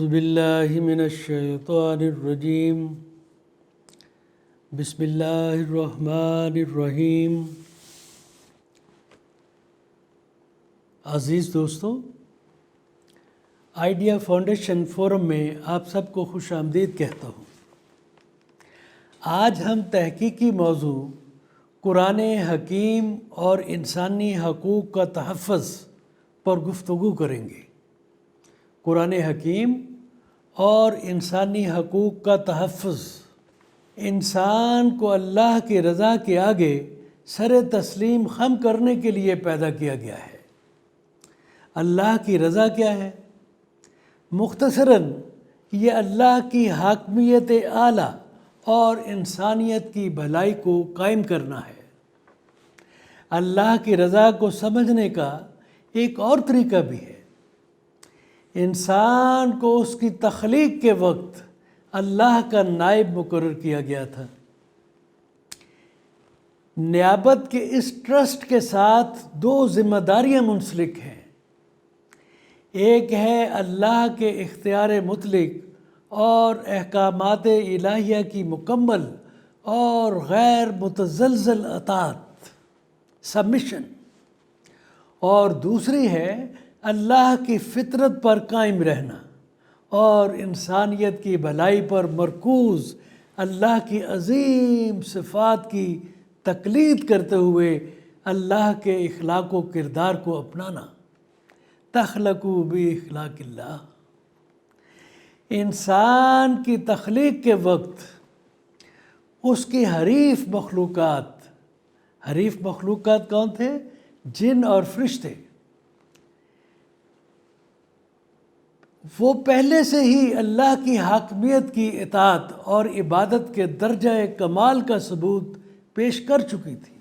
باللہ من الشیطان الرجیم بسم اللہ الرحمن الرحیم۔ عزیز دوستو، آئیڈیا فاؤنڈیشن فورم میں آپ سب کو خوش آمدید کہتا ہوں۔ آج ہم تحقیقی موضوع قرآن حکیم اور انسانی حقوق کا تحفظ پر گفتگو کریں گے۔ قرآن حکیم اور انسانی حقوق کا تحفظ انسان کو اللہ کی رضا کے آگے سر تسلیم خم کرنے کے لیے پیدا کیا گیا ہے۔ اللہ کی رضا کیا ہے؟ مختصراً یہ اللہ کی حاکمیت اعلیٰ اور انسانیت کی بھلائی کو قائم کرنا ہے۔ اللہ کی رضا کو سمجھنے کا ایک اور طریقہ بھی ہے۔ انسان کو اس کی تخلیق کے وقت اللہ کا نائب مقرر کیا گیا تھا۔ نیابت کے اس ٹرسٹ کے ساتھ دو ذمہ داریاں منسلک ہیں۔ ایک ہے اللہ کے اختیار مطلق اور احکامات الہیہ کی مکمل اور غیر متزلزل اطاعت، سبمیشن، اور دوسری ہے اللہ کی فطرت پر قائم رہنا اور انسانیت کی بھلائی پر مرکوز اللہ کی عظیم صفات کی تقلید کرتے ہوئے اللہ کے اخلاق و کردار کو اپنانا۔ تخلقوا باخلاق اللہ۔ انسان کی تخلیق کے وقت اس کی حریف مخلوقات کون تھے؟ جن اور فرشتے۔ وہ پہلے سے ہی اللہ کی حاکمیت کی اطاعت اور عبادت کے درجہ کمال کا ثبوت پیش کر چکی تھی،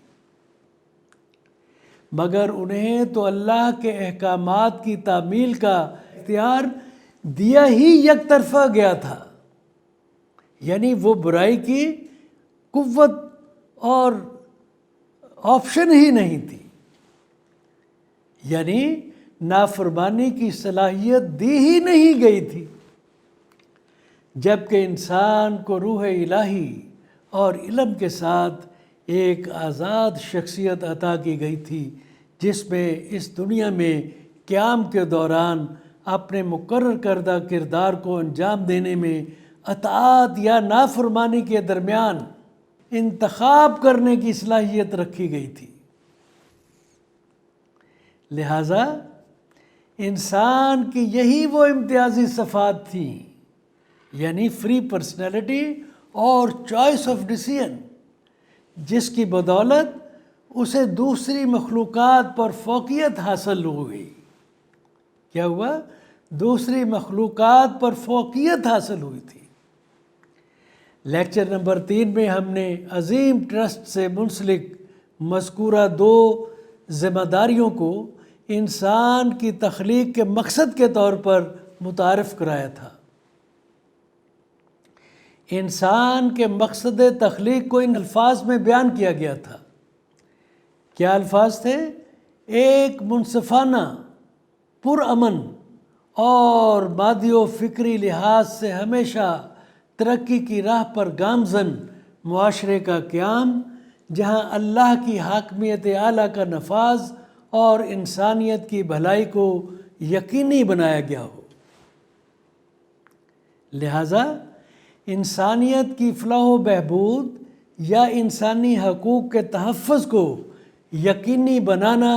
مگر انہیں تو اللہ کے احکامات کی تعمیل کا اختیار دیا ہی یک طرفہ گیا تھا، یعنی وہ برائی کی قوت اور آپشن ہی نہیں تھی، یعنی نافرمانی کی صلاحیت دی ہی نہیں گئی تھی، جبکہ انسان کو روح الہی اور علم کے ساتھ ایک آزاد شخصیت عطا کی گئی تھی، جس میں اس دنیا میں قیام کے دوران اپنے مقرر کردہ کردار کو انجام دینے میں اطاعت یا نافرمانی کے درمیان انتخاب کرنے کی صلاحیت رکھی گئی تھی۔ لہٰذا انسان کی یہی وہ امتیازی صفات تھیں، یعنی فری پرسنالٹی اور چوائس آف ڈیسیژن، جس کی بدولت اسے دوسری مخلوقات پر فوقیت حاصل ہو گئی۔ کیا ہوا؟ دوسری مخلوقات پر فوقیت حاصل ہوئی تھی۔ لیکچر نمبر 3 میں ہم نے عظیم ٹرسٹ سے منسلک مذکورہ دو ذمہ داریوں کو انسان کی تخلیق کے مقصد کے طور پر متعارف کرایا تھا۔ انسان کے مقصد تخلیق کو ان الفاظ میں بیان کیا گیا تھا۔ کیا الفاظ تھے؟ ایک منصفانہ، پرامن اور مادی و فکری لحاظ سے ہمیشہ ترقی کی راہ پر گامزن معاشرے کا قیام، جہاں اللہ کی حاکمیت اعلیٰ کا نفاذ اور انسانیت کی بھلائی کو یقینی بنایا گیا ہو۔ لہٰذا انسانیت کی فلاح و بہبود یا انسانی حقوق کے تحفظ کو یقینی بنانا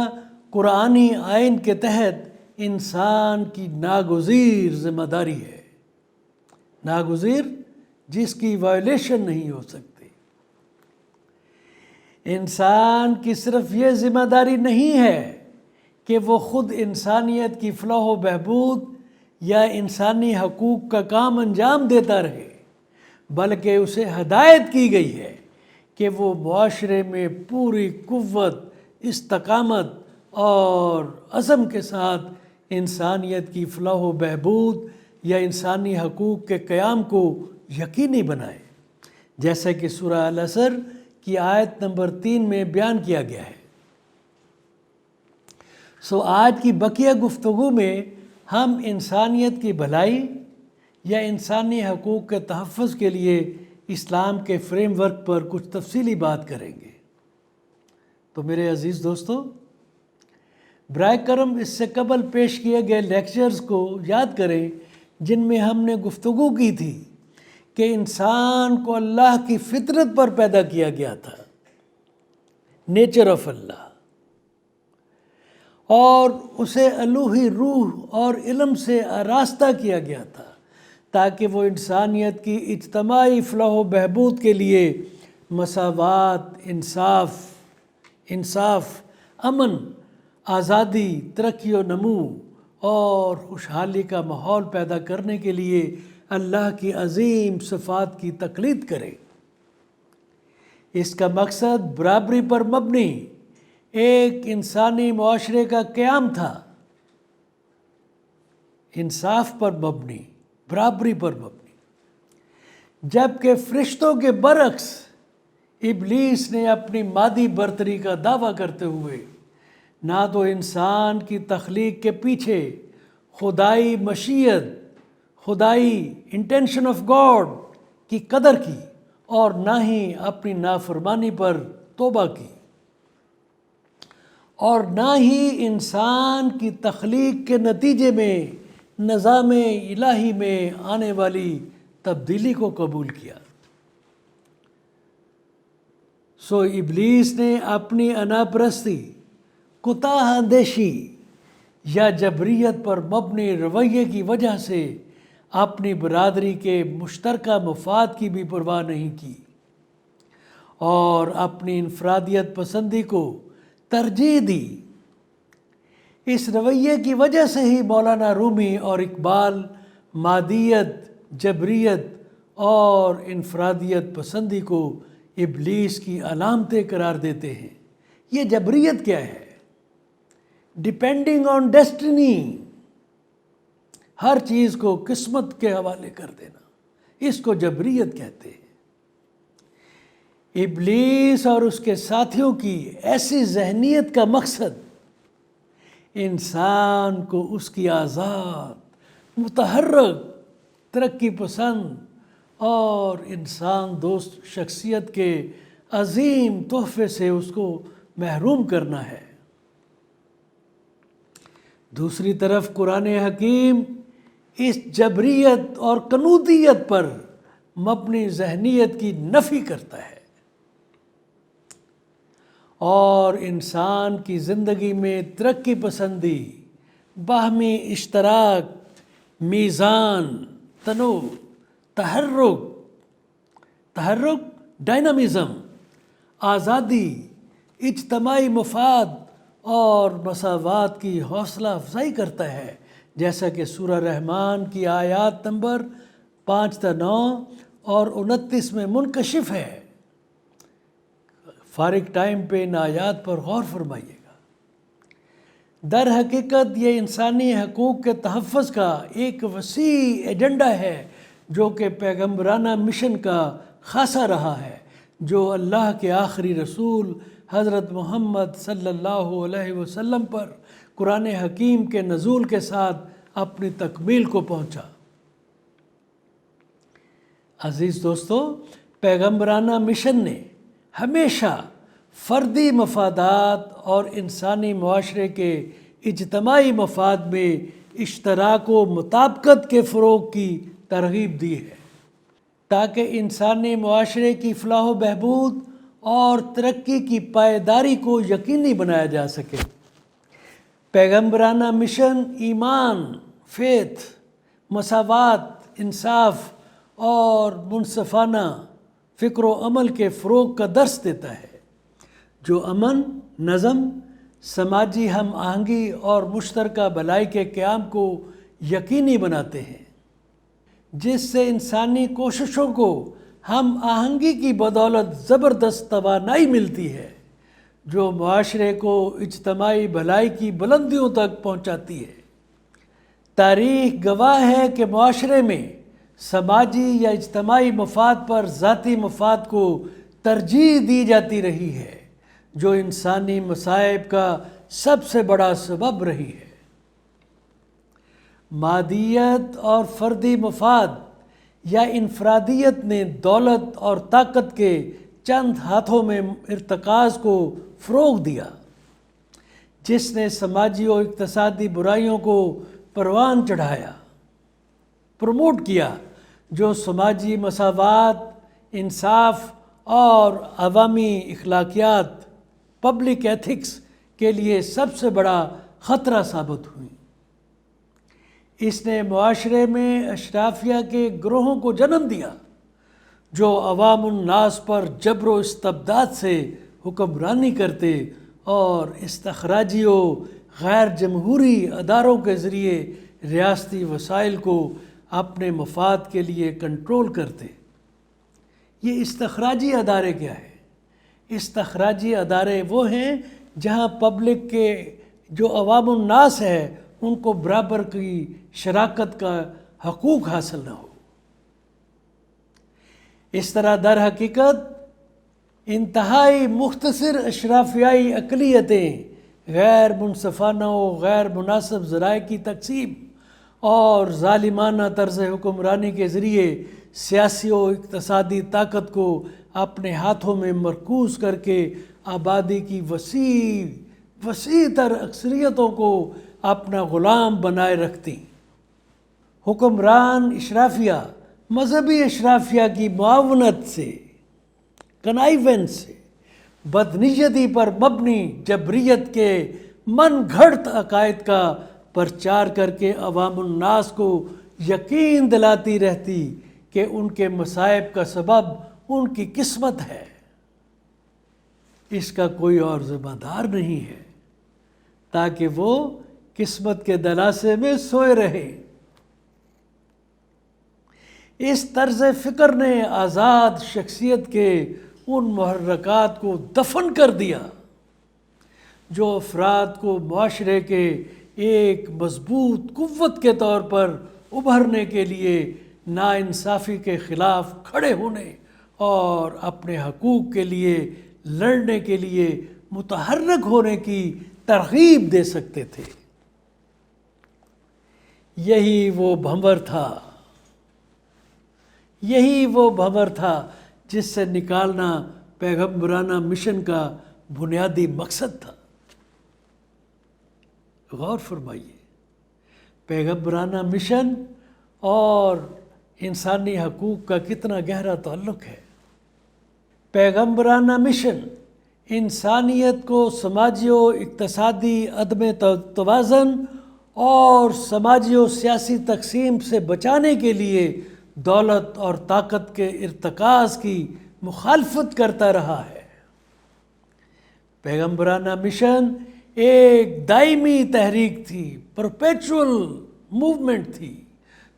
قرآنی آئین کے تحت انسان کی ناگزیر ذمہ داری ہے، ناگزیر جس کی وائلیشن نہیں ہو سکتی۔ انسان کی صرف یہ ذمہ داری نہیں ہے کہ وہ خود انسانیت کی فلاح و بہبود یا انسانی حقوق کا کام انجام دیتا رہے، بلکہ اسے ہدایت کی گئی ہے کہ وہ معاشرے میں پوری قوت، استقامت اور عزم کے ساتھ انسانیت کی فلاح و بہبود یا انسانی حقوق کے قیام کو یقینی بنائے، جیسا کہ سورہ العصر کی آیت نمبر 3 میں بیان کیا گیا ہے۔ آج کی بقیہ گفتگو میں ہم انسانیت کی بھلائی، یا انسانی حقوق کے تحفظ کے لیے اسلام کے فریم ورک پر کچھ تفصیلی بات کریں گے۔ تو میرے عزیز دوستو، برائے کرم اس سے قبل پیش کیے گئے لیکچرز کو یاد کریں جن میں ہم نے گفتگو کی تھی کہ انسان کو اللہ کی فطرت پر پیدا کیا گیا تھا، نیچر آف اللہ، اور اسے الوہی روح اور علم سے آراستہ کیا گیا تھا تاکہ وہ انسانیت کی اجتماعی فلاح و بہبود کے لیے مساوات، انصاف، امن، آزادی، ترقی و نمو اور خوشحالی کا ماحول پیدا کرنے کے لیے اللہ کی عظیم صفات کی تقلید کرے۔ اس کا مقصد برابری پر مبنی ایک انسانی معاشرے کا قیام تھا، انصاف پر مبنی، برابری پر مبنی، جبکہ فرشتوں کے برعکس ابلیس نے اپنی مادی برتری کا دعویٰ کرتے ہوئے نہ تو انسان کی تخلیق کے پیچھے خدائی مشیت، خدائی انٹینشن آف گاڈ کی قدر کی اور نہ ہی اپنی نافرمانی پر توبہ کی، اور نہ ہی انسان کی تخلیق کے نتیجے میں نظام الہی میں آنے والی تبدیلی کو قبول کیا۔ سو ابلیس نے اپنی انا پرستی، کوتاہ اندیشی یا جبریت پر مبنی رویے کی وجہ سے اپنی برادری کے مشترکہ مفاد کی بھی پرواہ نہیں کی اور اپنی انفرادیت پسندی کو ترجیح دی۔ اس رویے کی وجہ سے ہی مولانا رومی اور اقبال مادیت، جبریت اور انفرادیت پسندی کو ابلیس کی علامتیں قرار دیتے ہیں۔ یہ جبریت کیا ہے؟ ڈیپینڈنگ آن ڈیسٹنی، ہر چیز کو قسمت کے حوالے کر دینا، اس کو جبریت کہتے ہیں۔ ابلیس اور اس کے ساتھیوں کی ایسی ذہنیت کا مقصد انسان کو اس کی آزاد، متحرک، ترقی پسند اور انسان دوست شخصیت کے عظیم تحفے سے اس کو محروم کرنا ہے۔ دوسری طرف قرآن حکیم اس جبریت اور قنوطیت پر مبنی ذہنیت کی نفی کرتا ہے اور انسان کی زندگی میں ترقی پسندی، باہمی اشتراک، میزان، تنوع، تحرک، ڈائنامزم، آزادی، اجتماعی مفاد اور مساوات کی حوصلہ افزائی کرتا ہے، جیسا کہ سورہ رحمان کی آیات نمبر 5 تا 9 اور 29 میں منکشف ہے۔ فارغ ٹائم پہ ان آیات پر غور فرمائیے گا۔ در حقیقت یہ انسانی حقوق کے تحفظ کا ایک وسیع ایجنڈا ہے جو کہ پیغمبرانہ مشن کا خاصہ رہا ہے، جو اللہ کے آخری رسول حضرت محمد صلی اللہ علیہ وسلم پر قرآن حکیم کے نزول کے ساتھ اپنی تکمیل کو پہنچا۔ عزیز دوستو، پیغمبرانہ مشن نے ہمیشہ فردی مفادات اور انسانی معاشرے کے اجتماعی مفاد میں اشتراک و مطابقت کے فروغ کی ترغیب دی ہے تاکہ انسانی معاشرے کی فلاح و بہبود اور ترقی کی پائیداری کو یقینی بنایا جا سکے۔ پیغمبرانہ مشن ایمان، فیتھ، مساوات، انصاف اور منصفانہ فکر و عمل کے فروغ کا درس دیتا ہے، جو امن، نظم، سماجی ہم آہنگی اور مشترکہ بھلائی کے قیام کو یقینی بناتے ہیں، جس سے انسانی کوششوں کو ہم آہنگی کی بدولت زبردست توانائی ملتی ہے جو معاشرے کو اجتماعی بھلائی کی بلندیوں تک پہنچاتی ہے۔ تاریخ گواہ ہے کہ معاشرے میں سماجی یا اجتماعی مفاد پر ذاتی مفاد کو ترجیح دی جاتی رہی ہے، جو انسانی مصائب کا سب سے بڑا سبب رہی ہے۔ مادیت اور فردی مفاد یا انفرادیت نے دولت اور طاقت کے چند ہاتھوں میں ارتکاز کو فروغ دیا، جس نے سماجی و اقتصادی برائیوں کو پروان چڑھایا، پروموٹ کیا، جو سماجی مساوات، انصاف اور عوامی اخلاقیات، پبلک ایتھکس کے لیے سب سے بڑا خطرہ ثابت ہوئی۔ اس نے معاشرے میں اشرافیہ کے گروہوں کو جنم دیا جو عوام الناس پر جبر و استبداد سے حکمرانی کرتے اور استخراجی و غیر جمہوری اداروں کے ذریعے ریاستی وسائل کو اپنے مفاد کے لیے کنٹرول کرتے۔ یہ استخراجی ادارے کیا ہیں؟ استخراجی ادارے وہ ہیں جہاں پبلک کے جو عوام الناس ہے ان کو برابر کی شراکت کا حقوق حاصل نہ ہو۔ اس طرح در حقیقت انتہائی مختصر اشرافیائی اقلیتیں غیر منصفانہ و غیر مناسب ذرائع کی تقسیم اور ظالمانہ طرز حکمرانی کے ذریعے سیاسی و اقتصادی طاقت کو اپنے ہاتھوں میں مرکوز کر کے آبادی کی وسیع تر اکثریتوں کو اپنا غلام بنائے رکھتی۔ حکمران اشرافیہ مذہبی اشرافیہ کی معاونت سے، کنائیونس سے، بدنیتی پر مبنی جبریت کے من گھڑت عقائد کا پرچار کر کے عوام الناس کو یقین دلاتی رہتی کہ ان کے مصائب کا سبب ان کی قسمت ہے، اس کا کوئی اور ذمہ دار نہیں ہے، تاکہ وہ قسمت کے دلاسے میں سوئے رہے۔ اس طرز فکر نے آزاد شخصیت کے ان محرکات کو دفن کر دیا جو افراد کو معاشرے کے ایک مضبوط قوت کے طور پر ابھرنے کے لیے ناانصافی کے خلاف کھڑے ہونے اور اپنے حقوق کے لیے لڑنے کے لیے متحرک ہونے کی ترغیب دے سکتے تھے۔ یہی وہ بھنور تھا جس سے نکالنا پیغمبرانہ مشن کا بنیادی مقصد تھا۔ غور فرمائیے، پیغمبرانہ مشن اور انسانی حقوق کا کتنا گہرا تعلق ہے۔ پیغمبرانہ مشن انسانیت کو سماجی و اقتصادی عدم توازن اور سماجی و سیاسی تقسیم سے بچانے کے لیے دولت اور طاقت کے ارتکاز کی مخالفت کرتا رہا ہے۔ پیغمبرانہ مشن ایک دائمی تحریک تھی، پرپیچول موومنٹ تھی،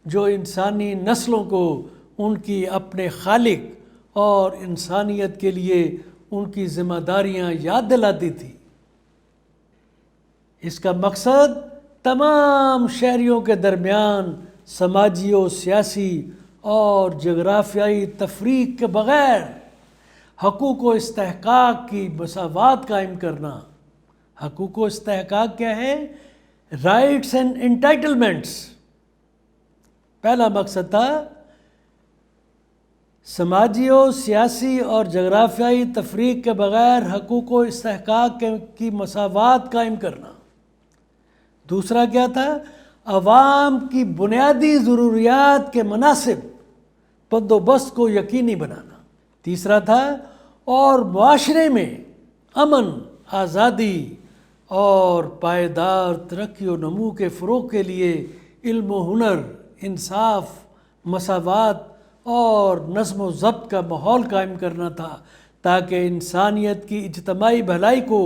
جو انسانی نسلوں کو ان کی اپنے خالق اور انسانیت کے لیے ان کی ذمہ داریاں یاد دلاتی تھی۔ اس کا مقصد تمام شہریوں کے درمیان سماجی و سیاسی اور جغرافیائی تفریق کے بغیر حقوق و استحقاق کی مساوات قائم کرنا۔ حقوق و استحقاق کیا ہے؟ Rights and entitlements. پہلا مقصد تھا سماجی و سیاسی اور جغرافیائی تفریق کے بغیر حقوق و استحقاق کی مساوات قائم کرنا۔ دوسرا کیا تھا؟ عوام کی بنیادی ضروریات کے مناسب بندوبست کو یقینی بنانا۔ تیسرا تھا اور معاشرے میں امن، آزادی اور پائیدار ترقی و نمو کے فروغ کے لیے علم و ہنر، انصاف، مساوات اور نظم و ضبط کا ماحول قائم کرنا تھا تاکہ انسانیت کی اجتماعی بھلائی کو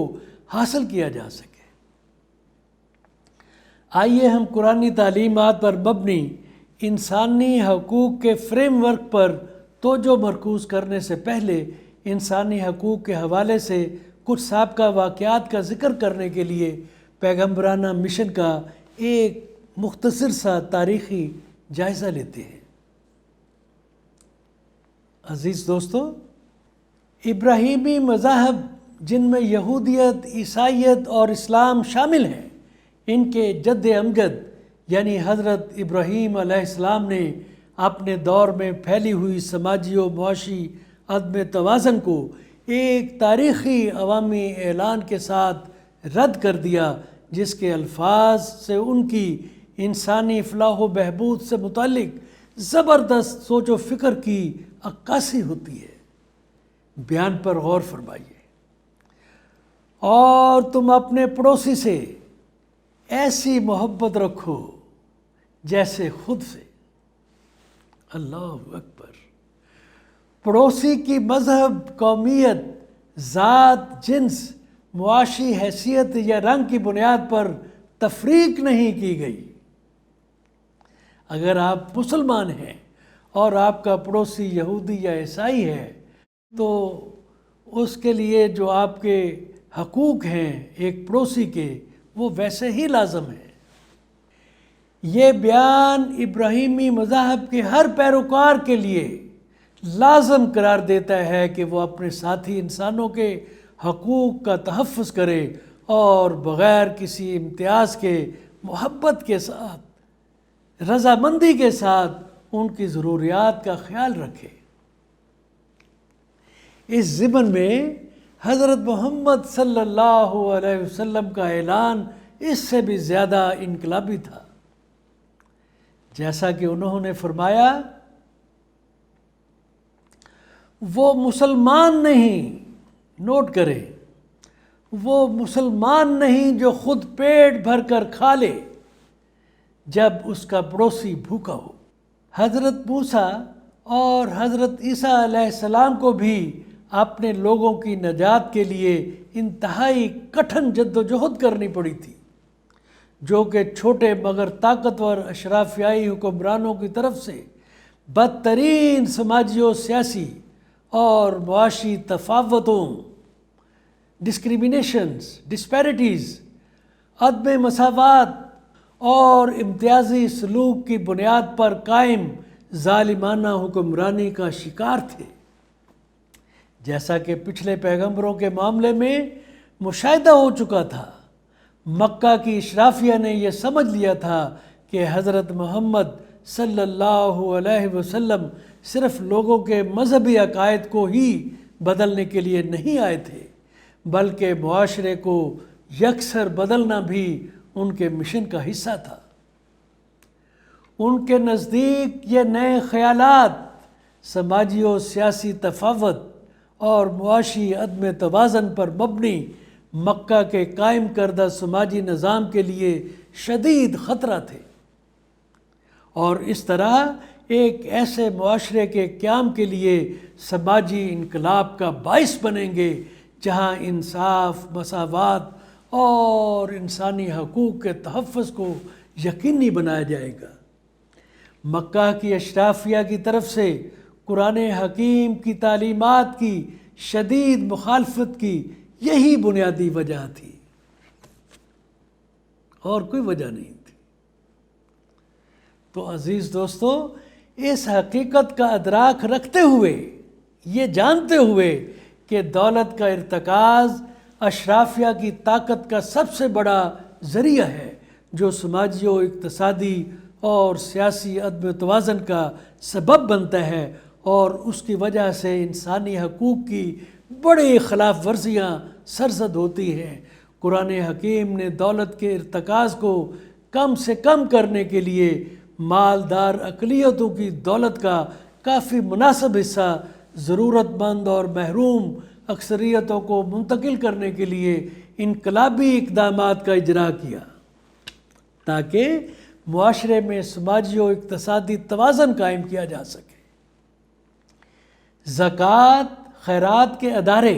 حاصل کیا جا سکے۔ آئیے ہم قرآنی تعلیمات پر مبنی انسانی حقوق کے فریم ورک پر توجہ مرکوز کرنے سے پہلے انسانی حقوق کے حوالے سے کچھ سابقہ واقعات کا ذکر کرنے کے لیے پیغمبرانہ مشن کا ایک مختصر سا تاریخی جائزہ لیتے ہیں۔ عزیز دوستو، ابراہیمی مذاہب جن میں یہودیت، عیسائیت اور اسلام شامل ہیں، ان کے جد امجد یعنی حضرت ابراہیم علیہ السلام نے اپنے دور میں پھیلی ہوئی سماجی و معاشی عدم توازن کو ایک تاریخی عوامی اعلان کے ساتھ رد کر دیا، جس کے الفاظ سے ان کی انسانی فلاح و بہبود سے متعلق زبردست سوچ و فکر کی عکاسی ہوتی ہے۔ بیان پر غور فرمائیے۔ اور تم اپنے پڑوسی سے ایسی محبت رکھو جیسے خود سے۔ اللہ اکبر۔ پڑوسی کی مذہب، قومیت، ذات، جنس، معاشی حیثیت یا رنگ کی بنیاد پر تفریق نہیں کی گئی۔ اگر آپ مسلمان ہیں اور آپ کا پڑوسی یہودی یا عیسائی ہے تو اس کے لیے جو آپ کے حقوق ہیں ایک پڑوسی کے، وہ ویسے ہی لازم ہیں۔ یہ بیان ابراہیمی مذاہب کے ہر پیروکار کے لیے لازم قرار دیتا ہے کہ وہ اپنے ساتھی انسانوں کے حقوق کا تحفظ کرے اور بغیر کسی امتیاز کے محبت کے ساتھ، رضامندی کے ساتھ ان کی ضروریات کا خیال رکھے۔ اس ضمن میں حضرت محمد صلی اللہ علیہ وسلم کا اعلان اس سے بھی زیادہ انقلابی تھا۔ جیسا کہ انہوں نے فرمایا، وہ مسلمان نہیں، نوٹ کریں، وہ مسلمان نہیں جو خود پیٹ بھر کر کھا لے جب اس کا پڑوسی بھوکا ہو۔ حضرت موسیٰ اور حضرت عیسیٰ علیہ السلام کو بھی اپنے لوگوں کی نجات کے لیے انتہائی کٹھن جدوجہد کرنی پڑی تھی، جو کہ چھوٹے مگر طاقتور اشرافیائی حکمرانوں کی طرف سے بدترین سماجی و سیاسی اور معاشی تفاوتوں، ڈسکریمنیشنز، ڈسپیرٹیز، عدم مساوات اور امتیازی سلوک کی بنیاد پر قائم ظالمانہ حکمرانی کا شکار تھے۔ جیسا کہ پچھلے پیغمبروں کے معاملے میں مشاہدہ ہو چکا تھا، مکہ کی اشرافیہ نے یہ سمجھ لیا تھا کہ حضرت محمد صلی اللہ علیہ وسلم صرف لوگوں کے مذہبی عقائد کو ہی بدلنے کے لیے نہیں آئے تھے، بلکہ معاشرے کو یکسر بدلنا بھی ان کے مشن کا حصہ تھا۔ ان کے نزدیک یہ نئے خیالات سماجی و سیاسی تفاوت اور معاشی عدم توازن پر مبنی مکہ کے قائم کردہ سماجی نظام کے لیے شدید خطرہ تھے، اور اس طرح ایک ایسے معاشرے کے قیام کے لیے سماجی انقلاب کا باعث بنیں گے جہاں انصاف، مساوات اور انسانی حقوق کے تحفظ کو یقینی بنایا جائے گا۔ مکہ کی اشرافیہ کی طرف سے قرآن حکیم کی تعلیمات کی شدید مخالفت کی یہی بنیادی وجہ تھی، اور کوئی وجہ نہیں تھی۔ تو عزیز دوستو، اس حقیقت کا ادراک رکھتے ہوئے، یہ جانتے ہوئے کہ دولت کا ارتکاز اشرافیہ کی طاقت کا سب سے بڑا ذریعہ ہے جو سماجی و اقتصادی اور سیاسی عدم توازن کا سبب بنتا ہے، اور اس کی وجہ سے انسانی حقوق کی بڑی خلاف ورزیاں سرزد ہوتی ہیں، قرآن حکیم نے دولت کے ارتکاز کو کم سے کم کرنے کے لیے مالدار اقلیتوں کی دولت کا کافی مناسب حصہ ضرورت مند اور محروم اکثریتوں کو منتقل کرنے کے لیے انقلابی اقدامات کا اجرا کیا، تاکہ معاشرے میں سماجی و اقتصادی توازن قائم کیا جا سکے۔ زکوٰۃ، خیرات کے ادارے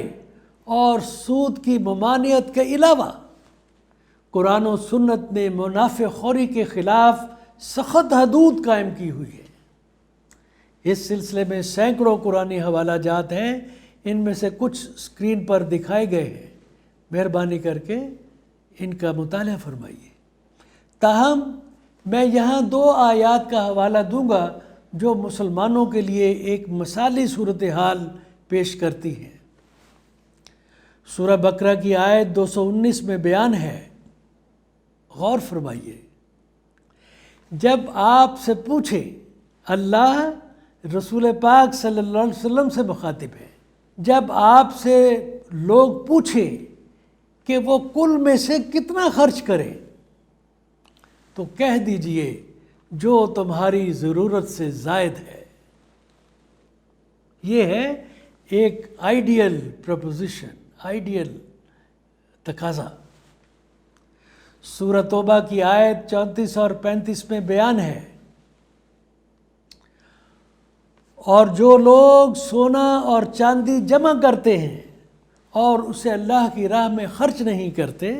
اور سود کی ممانعت کے علاوہ قرآن و سنت نے منافع خوری کے خلاف سخت حدود قائم کی ہوئی ہے۔ اس سلسلے میں سینکڑوں قرآنی حوالہ جات ہیں، ان میں سے کچھ اسکرین پر دکھائے گئے ہیں، مہربانی کر کے ان کا مطالعہ فرمائیے۔ تاہم میں یہاں 2 آیات کا حوالہ دوں گا جو مسلمانوں کے لیے ایک مثالی صورتحال پیش کرتی ہیں۔ سورہ بقرہ کی آیت 219 میں بیان ہے، غور فرمائیے۔ جب آپ سے پوچھے، اللہ رسول پاک صلی اللہ علیہ وسلم سے مخاطب ہے، جب آپ سے لوگ پوچھیں کہ وہ کل میں سے کتنا خرچ کریں تو کہہ دیجئے جو تمہاری ضرورت سے زائد ہے۔ یہ ہے ایک آئیڈیل پروپوزیشن، آئیڈیل تقاضا۔ سورہ توبہ کی آیت 34 اور 35 میں بیان ہے، اور جو لوگ سونا اور چاندی جمع کرتے ہیں اور اسے اللہ کی راہ میں خرچ نہیں کرتے،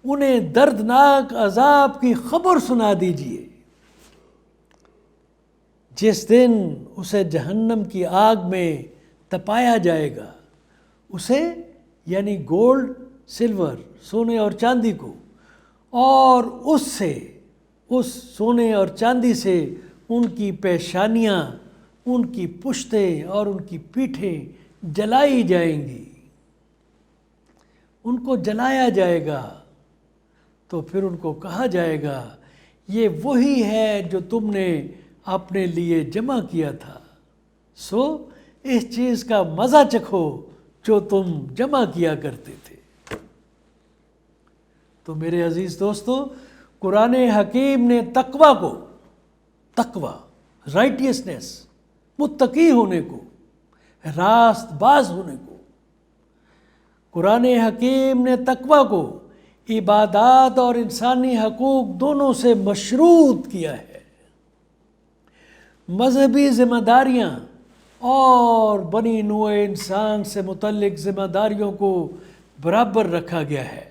انہیں دردناک عذاب کی خبر سنا دیجیے، جس دن اسے جہنم کی آگ میں تپایا جائے گا، اسے یعنی گولڈ، سلور، سونے اور چاندی کو، اور اس سونے اور چاندی سے ان کی پیشانیاں، ان کی پشتیں اور ان کی پیٹھیں جلائی جائیں گی۔ ان کو جلایا جائے گا تو پھر ان کو کہا جائے گا یہ وہی ہے جو تم نے اپنے لیے جمع کیا تھا، سو اس چیز کا مزہ چکھو جو تم جمع کیا کرتے تھے۔ تو میرے عزیز دوستو، قرآن حکیم نے تقوی، رائٹیسنس، متقی ہونے کو، راست باز ہونے کو، قرآن حکیم نے تقوی کو عبادات اور انسانی حقوق دونوں سے مشروط کیا ہے۔ مذہبی ذمہ داریاں اور بنی نوع انسان سے متعلق ذمہ داریوں کو برابر رکھا گیا ہے۔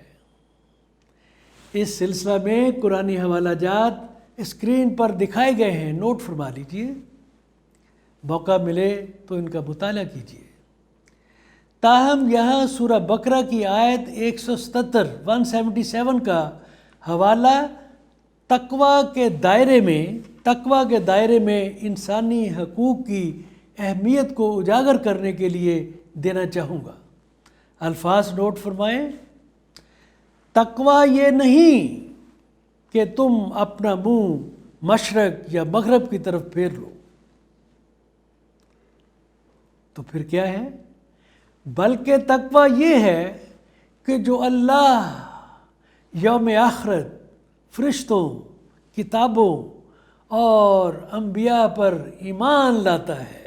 اس سلسلہ میں قرآنی حوالہ جات اسکرین پر دکھائے گئے ہیں، نوٹ فرما لیجئے، موقع ملے تو ان کا مطالعہ کیجئے۔ تاہم یہاں سورہ بقرہ کی آیت 177 کا حوالہ تقوی کے دائرے میں انسانی حقوق کی اہمیت کو اجاگر کرنے کے لیے دینا چاہوں گا۔ الفاظ نوٹ فرمائیں۔ تقوی یہ نہیں کہ تم اپنا منہ مشرق یا مغرب کی طرف پھیر لو، تو پھر کیا ہے؟ بلکہ تقوی یہ ہے کہ جو اللہ، یوم آخرت، فرشتوں، کتابوں اور انبیاء پر ایمان لاتا ہے،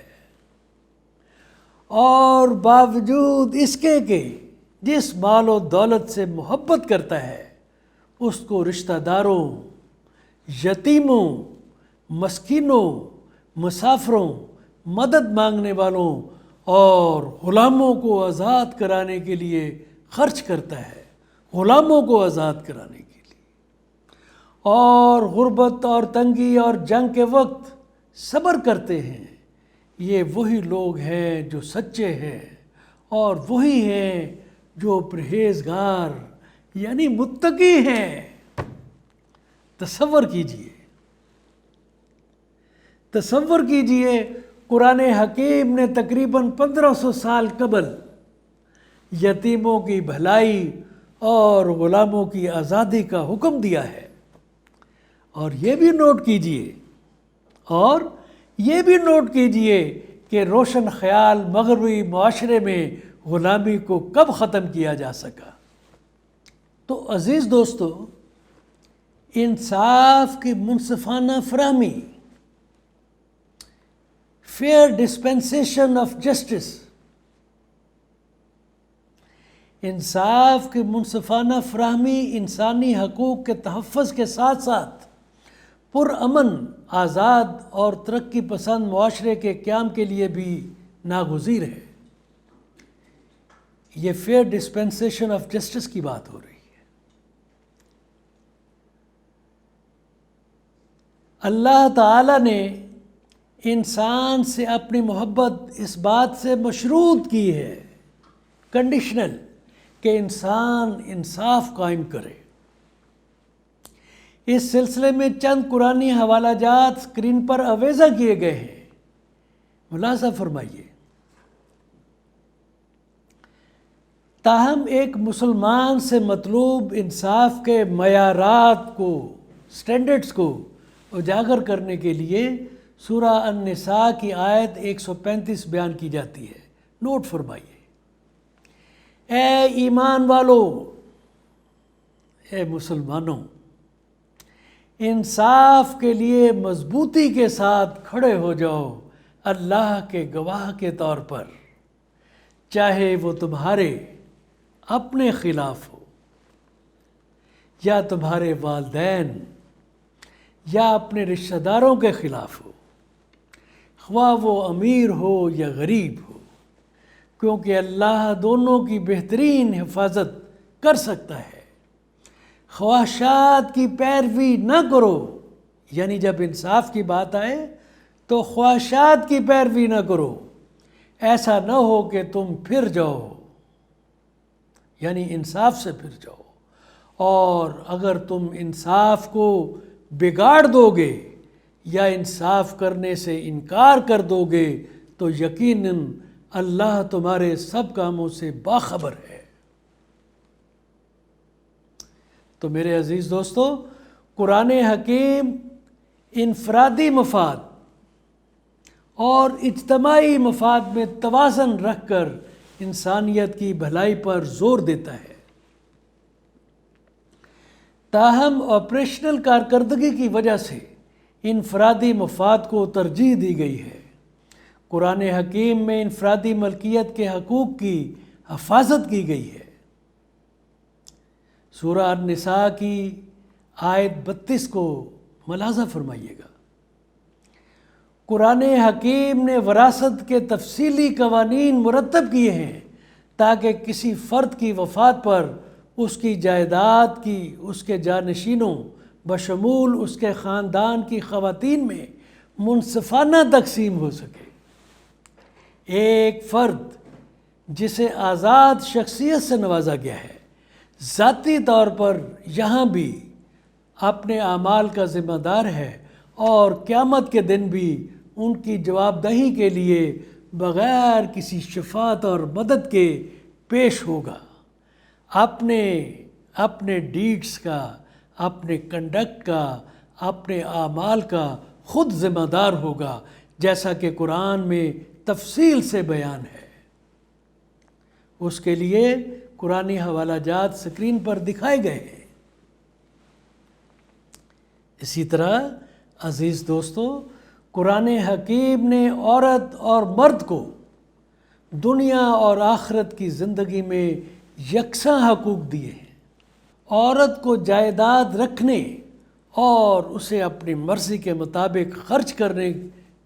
اور باوجود اس کے کہ جس مال و دولت سے محبت کرتا ہے اس کو رشتہ داروں، یتیموں، مسکینوں، مسافروں، مدد مانگنے والوں اور غلاموں کو آزاد کرانے کے لیے خرچ کرتا ہے، غلاموں کو آزاد کرانے کے لیے، اور غربت اور تنگی اور جنگ کے وقت صبر کرتے ہیں، یہ وہی لوگ ہیں جو سچے ہیں، اور وہی ہیں جو پرہیزگار یعنی متقی ہیں۔ تصور کیجئے قرآن حکیم نے تقریباً 1500 سال قبل یتیموں کی بھلائی اور غلاموں کی آزادی کا حکم دیا ہے، اور یہ بھی نوٹ کیجئے کہ روشن خیال مغربی معاشرے میں غلامی کو کب ختم کیا جا سکا۔ تو عزیز دوستو، انصاف کی منصفانہ فراہمی، فیئر ڈسپینسیشن آف جسٹس، انصاف کی منصفانہ فراہمی انسانی حقوق کے تحفظ کے ساتھ ساتھ پرامن، آزاد اور ترقی پسند معاشرے کے قیام کے لیے بھی ناگزیر ہے۔ یہ فیئر ڈسپینسیشن آف جسٹس کی بات ہو رہی ہے۔ اللہ تعالیٰ نے انسان سے اپنی محبت اس بات سے مشروط کی ہے، کنڈیشنل، کہ انسان انصاف قائم کرے۔ اس سلسلے میں چند قرآنی حوالہ جات اسکرین پر آویزہ کیے گئے ہیں، ملاحظہ فرمائیے۔ تاہم ایک مسلمان سے مطلوب انصاف کے معیارات کو، سٹینڈرڈز کو اجاگر کرنے کے لیے سورہ النساء کی آیت 135 بیان کی جاتی ہے۔ نوٹ فرمائیے، اے ایمان والو، اے مسلمانوں، انصاف کے لیے مضبوطی کے ساتھ کھڑے ہو جاؤ اللہ کے گواہ کے طور پر، چاہے وہ تمہارے اپنے خلاف ہو یا تمہارے والدین یا اپنے رشتہ داروں کے خلاف ہو، خواہ وہ امیر ہو یا غریب ہو، کیونکہ اللہ دونوں کی بہترین حفاظت کر سکتا ہے۔ خواہشات کی پیروی نہ کرو، یعنی جب انصاف کی بات آئے تو خواہشات کی پیروی نہ کرو، ایسا نہ ہو کہ تم پھر جاؤ، یعنی انصاف سے پھر جاؤ، اور اگر تم انصاف کو بگاڑ دو گے یا انصاف کرنے سے انکار کر دو گے تو یقیناً اللہ تمہارے سب کاموں سے باخبر ہے۔ تو میرے عزیز دوستو، قرآن حکیم انفرادی مفاد اور اجتماعی مفاد میں توازن رکھ کر انسانیت کی بھلائی پر زور دیتا ہے۔ تاہم آپریشنل کارکردگی کی وجہ سے انفرادی مفاد کو ترجیح دی گئی ہے۔ قرآن حکیم میں انفرادی ملکیت کے حقوق کی حفاظت کی گئی ہے۔ سورہ النساء کی آیت 32 کو ملاحظہ فرمائیے گا۔ قرآن حکیم نے وراثت کے تفصیلی قوانین مرتب کیے ہیں تاکہ کسی فرد کی وفات پر اس کی جائیداد کی اس کے جانشینوں بشمول اس کے خاندان کی خواتین میں منصفانہ تقسیم ہو سکے۔ ایک فرد جسے آزاد شخصیت سے نوازا گیا ہے، ذاتی طور پر یہاں بھی اپنے اعمال کا ذمہ دار ہے اور قیامت کے دن بھی ان کی جواب دہی کے لیے بغیر کسی شفاعت اور مدد کے پیش ہوگا۔ اپنے ڈیڈز کا، اپنے کنڈکٹ کا، اپنے اعمال کا خود ذمہ دار ہوگا، جیسا کہ قرآن میں تفصیل سے بیان ہے۔ اس کے لیے قرآنی حوالہ جات سکرین پر دکھائے گئے ہیں۔ اسی طرح عزیز دوستو، قرآن حکیم نے عورت اور مرد کو دنیا اور آخرت کی زندگی میں یکساں حقوق دیے ہیں۔ عورت کو جائیداد رکھنے اور اسے اپنی مرضی کے مطابق خرچ کرنے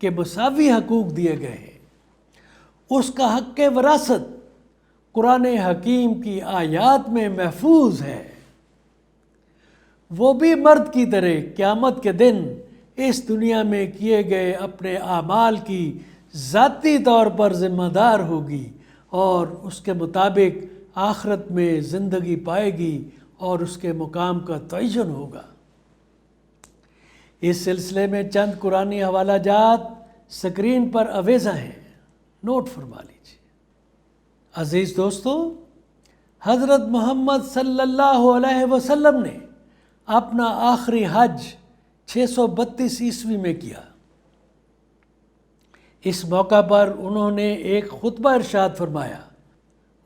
کے مساوی حقوق دیے گئے ہیں۔ اس کا حق وراثت قرآن حکیم کی آیات میں محفوظ ہے۔ وہ بھی مرد کی طرح قیامت کے دن اس دنیا میں کیے گئے اپنے اعمال کی ذاتی طور پر ذمہ دار ہوگی اور اس کے مطابق آخرت میں زندگی پائے گی اور اس کے مقام کا تعین ہوگا۔ اس سلسلے میں چند قرآنی حوالہ جات سکرین پر آویزاں ہیں، نوٹ فرما لیجیے۔ عزیز دوستو، حضرت محمد صلی اللہ علیہ وسلم نے اپنا آخری حج 632 عیسوی میں کیا۔ اس موقع پر انہوں نے ایک خطبہ ارشاد فرمایا،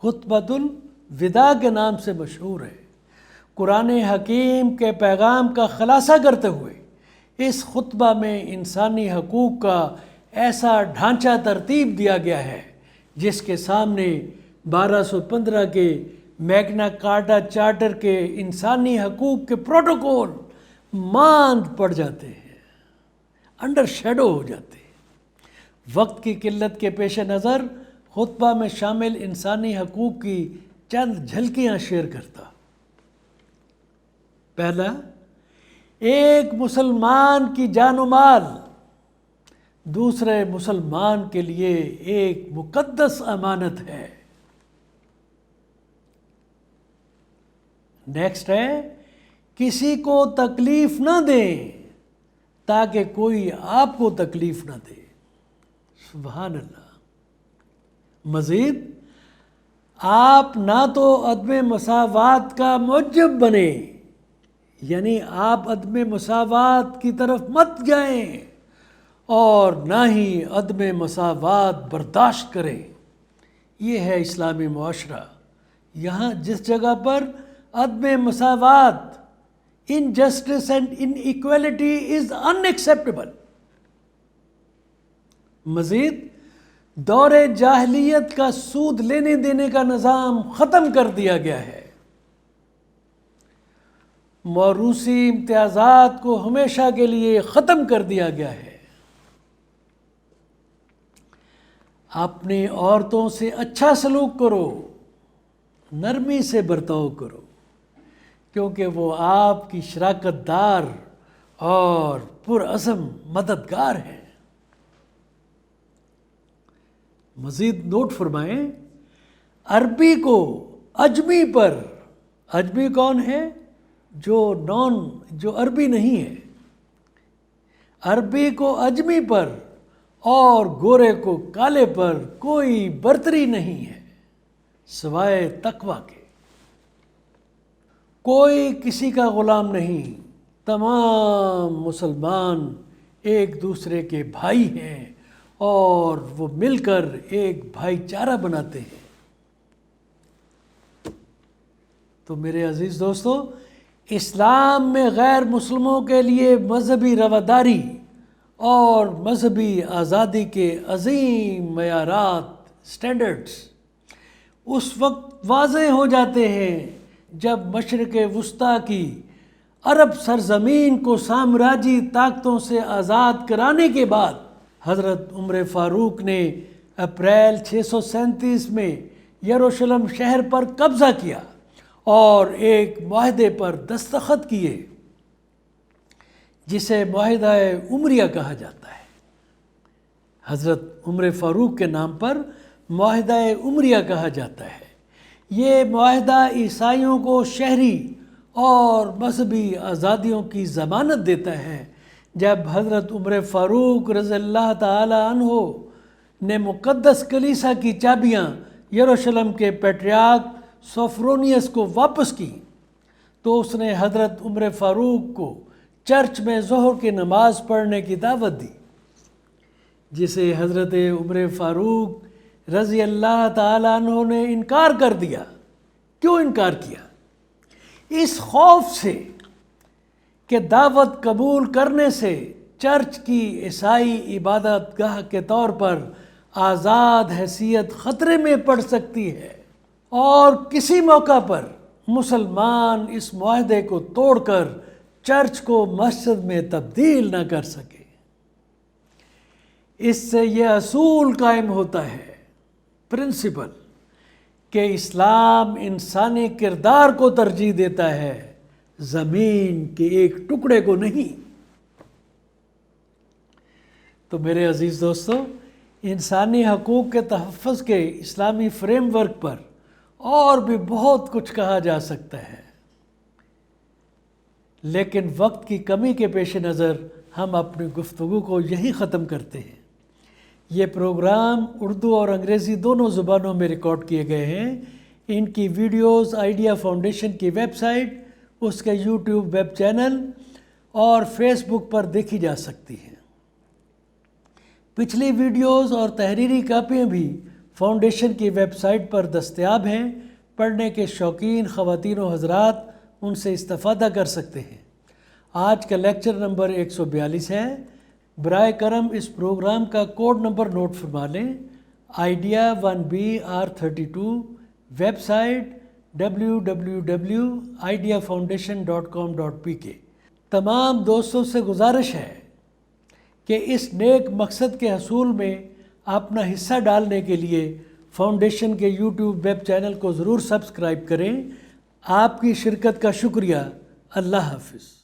خطبۃ الوداع کے نام سے مشہور ہے۔ قرآن حکیم کے پیغام کا خلاصہ کرتے ہوئے اس خطبہ میں انسانی حقوق کا ایسا ڈھانچہ ترتیب دیا گیا ہے جس کے سامنے 1215 کے میگنا کارٹا چارٹر کے انسانی حقوق کے پروٹوکول ماند پڑ جاتے ہیں، انڈر شیڈو ہو جاتے ہیں۔ وقت کی قلت کے پیش نظر خطبہ میں شامل انسانی حقوق کی چند جھلکیاں شیئر کرتا۔ پہلا، ایک مسلمان کی جان و مال دوسرے مسلمان کے لیے ایک مقدس امانت ہے۔ نیکسٹ ہے، کسی کو تکلیف نہ دیں تاکہ کوئی آپ کو تکلیف نہ دے۔ سبحان اللہ۔ مزید، آپ نہ تو عدم مساوات کا موجب بنے یعنی آپ عدم مساوات کی طرف مت جائیں اور نہ ہی عدم مساوات برداشت کریں۔ یہ ہے اسلامی معاشرہ۔ یہاں جس جگہ پر عدم مساوات، انجسٹس اینڈ انیکویلٹی از انایکسیپٹیبل۔ مزید دور جاہلیت کا سود لینے دینے کا نظام ختم کر دیا گیا ہے۔ موروثی امتیازات کو ہمیشہ کے لیے ختم کر دیا گیا ہے۔ اپنی عورتوں سے اچھا سلوک کرو، نرمی سے برتاؤ کرو، کیونکہ وہ آپ کی شراکت دار اور پرعزم مددگار ہیں۔ مزید نوٹ فرمائیں، عربی کو عجمی پر، عجمی کون ہے؟ جو عربی نہیں ہے، عربی کو عجمی پر اور گورے کو کالے پر کوئی برتری نہیں ہے سوائے تقویٰ کے۔ کوئی کسی کا غلام نہیں، تمام مسلمان ایک دوسرے کے بھائی ہیں اور وہ مل کر ایک بھائی چارہ بناتے ہیں۔ تو میرے عزیز دوستو، اسلام میں غیر مسلموں کے لیے مذہبی رواداری اور مذہبی آزادی کے عظیم معیارات، سٹینڈرڈز اس وقت واضح ہو جاتے ہیں جب مشرق وسطیٰ کی عرب سرزمین کو سامراجی طاقتوں سے آزاد کرانے کے بعد حضرت عمر فاروق نے اپریل 637 میں یروشلم شہر پر قبضہ کیا اور ایک معاہدے پر دستخط کیے جسے معاہدہ عمریہ کہا جاتا ہے۔ حضرت عمر فاروق کے نام پر معاہدہ عمریہ کہا جاتا ہے۔ یہ معاہدہ عیسائیوں کو شہری اور مذہبی آزادیوں کی ضمانت دیتا ہے۔ جب حضرت عمر فاروق رضی اللہ تعالی عنہ نے مقدس کلیسا کی چابیاں یروشلم کے پیٹریارک سوفرونیس کو واپس کی تو اس نے حضرت عمر فاروق کو چرچ میں ظہر کی نماز پڑھنے کی دعوت دی، جسے حضرت عمر فاروق رضی اللہ تعالیٰ عنہ نے انکار کر دیا۔ کیوں انکار کیا؟ اس خوف سے کہ دعوت قبول کرنے سے چرچ کی عیسائی عبادت گاہ کے طور پر آزاد حیثیت خطرے میں پڑ سکتی ہے اور کسی موقع پر مسلمان اس معاہدے کو توڑ کر چرچ کو مسجد میں تبدیل نہ کر سکے۔ اس سے یہ اصول قائم ہوتا ہے، پرنسپل، کہ اسلام انسانی کردار کو ترجیح دیتا ہے، زمین کے ایک ٹکڑے کو نہیں۔ تو میرے عزیز دوستو، انسانی حقوق کے تحفظ کے اسلامی فریم ورک پر اور بھی بہت کچھ کہا جا سکتا ہے، لیکن وقت کی کمی کے پیش نظر ہم اپنی گفتگو کو یہی ختم کرتے ہیں۔ یہ پروگرام اردو اور انگریزی دونوں زبانوں میں ریکارڈ کیے گئے ہیں۔ ان کی ویڈیوز آئیڈیا فاؤنڈیشن کی ویب سائٹ، اس کے یوٹیوب ویب چینل اور فیس بک پر دیکھی جا سکتی ہیں۔ پچھلی ویڈیوز اور تحریری کاپیاں بھی فاؤنڈیشن کی ویب سائٹ پر دستیاب ہیں۔ پڑھنے کے شوقین خواتین و حضرات ان سے استفادہ کر سکتے ہیں۔ آج کا لیکچر نمبر 142 ہے۔ برائے کرم اس پروگرام کا کوڈ نمبر نوٹ فرما لیں۔ Idea 1BR32، website www.ideafoundation.com.pk۔ تمام دوستوں سے گزارش ہے کہ اس نیک مقصد کے حصول میں اپنا حصہ ڈالنے کے لیے فاؤنڈیشن کے یوٹیوب ویب چینل کو ضرور سبسکرائب کریں۔ آپ کی شرکت کا شکریہ۔ اللہ حافظ۔